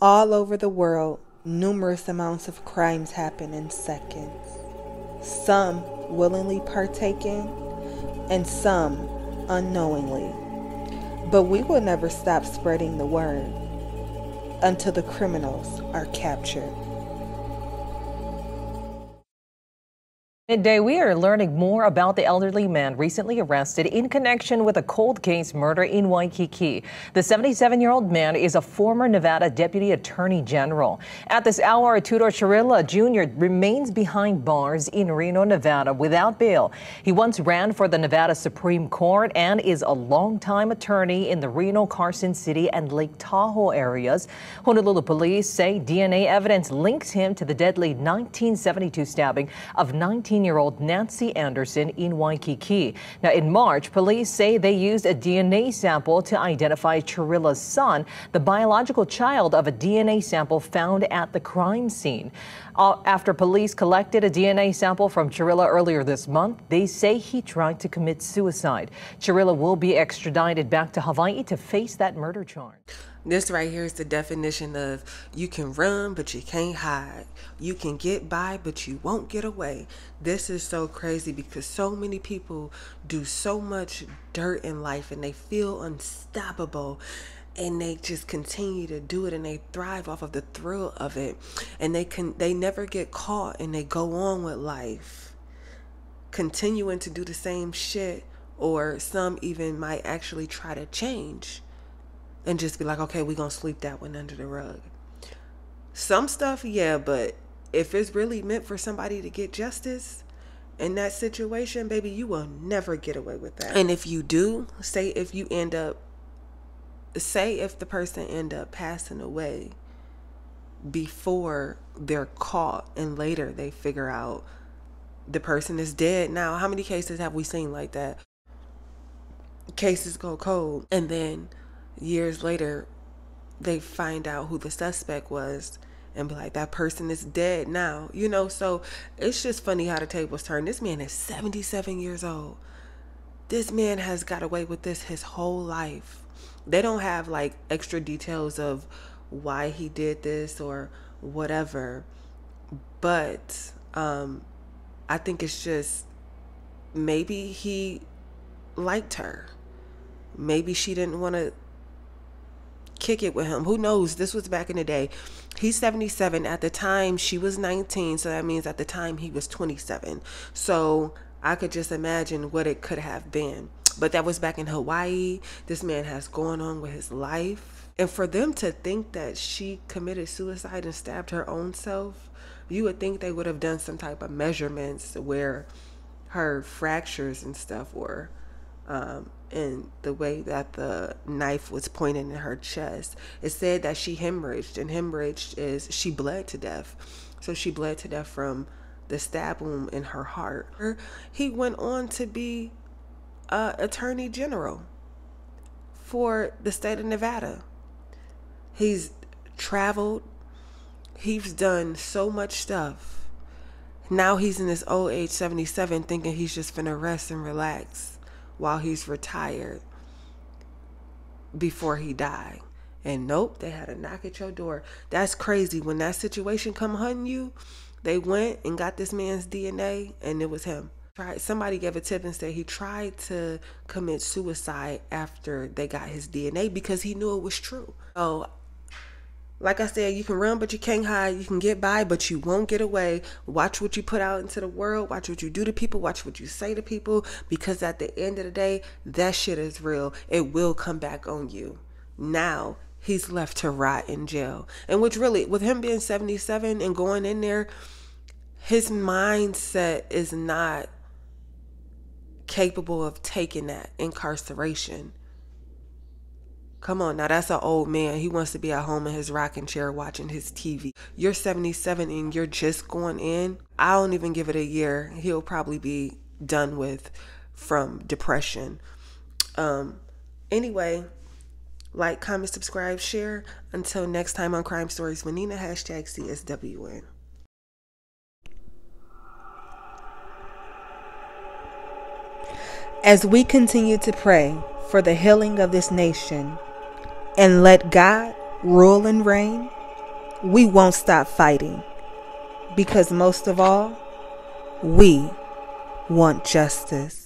All over the world, numerous amounts of crimes happen in seconds. Some willingly partaking and some unknowingly. But we will never stop spreading the word until the criminals are captured. Midday, we are learning more about the elderly man recently arrested in connection with a cold case murder in Waikiki. The 77-year-old man is a former Nevada Deputy Attorney General. At this hour, Tudor Chirilla Jr. remains behind bars in Reno, Nevada without bail. He once ran for the Nevada Supreme Court and is a longtime attorney in the Reno, Carson City, and Lake Tahoe areas. Honolulu police say DNA evidence links him to the deadly 1972 stabbing of 19-year-old Nancy Anderson in Waikiki. Now, in March, police say they used a DNA sample to identify Chirilla's son, the biological child of a DNA sample found at the crime scene. After police collected a DNA sample from Chirilla earlier this month, they say he tried to commit suicide. Chirilla will be extradited back to Hawaii to face that murder charge. This right here is the definition of you can run, but you can't hide. You can get by, but you won't get away. This is so crazy because so many people do so much dirt in life and they feel unstoppable. And they just continue to do it and they thrive off of the thrill of it. And they never get caught and they go on with life, continuing to do the same shit, or some even might actually try to change and just be like, okay, we're going to sweep that one under the rug. Some stuff, yeah, but if it's really meant for somebody to get justice in that situation, baby, you will never get away with that. And if you do, say if the person end up passing away before they're caught and later they figure out the person is dead. Now, how many cases have we seen like that? Cases go cold and then years later they find out who the suspect was and be like, that person is dead now, you know. So it's just funny how the tables turn. This man is 77 years old. This man has got away with this his whole life. They don't have like extra details of why he did this or whatever, but I think it's just maybe he liked her. Maybe she didn't want to kick it with him. Who knows? This was back in the day. He's 77. At the time, she was 19. So that means at the time he was 27. So I could just imagine what it could have been. But that was back in Hawaii. This man has gone on with his life. And for them to think that she committed suicide and stabbed her own self, you would think they would have done some type of measurements where her fractures and stuff were. And the way that the knife was pointed in her chest, it said that she hemorrhaged, and hemorrhaged is she bled to death. So she bled to death from the stab wound in her heart. He went on to be Attorney General for the state of Nevada. He's traveled. He's done so much stuff. Now he's in his old age, 77, thinking he's just finna rest and relax while he's retired before he died. And nope, they had a knock at your door. That's crazy. When that situation come hunting you, they went and got this man's DNA and it was him. Somebody gave a tip and said he tried to commit suicide after they got his DNA because he knew it was true. So like I said, you can run, but you can't hide. You can get by, but you won't get away. Watch what you put out into the world. Watch what you do to people. Watch what you say to people. Because at the end of the day, that shit is real. It will come back on you. Now, he's left to rot in jail. And which really, with him being 77 and going in there, his mindset is not capable of taking that incarceration. Come on, now that's an old man. He wants to be at home in his rocking chair watching his TV. You're 77 and you're just going in. I don't even give it a year. He'll probably be done with from depression. Anyway, like, comment, subscribe, share. Until next time on Crime Stories with Nina, #CSWN. As we continue to pray for the healing of this nation and let God rule and reign, we won't stop fighting. Because most of all, we want justice.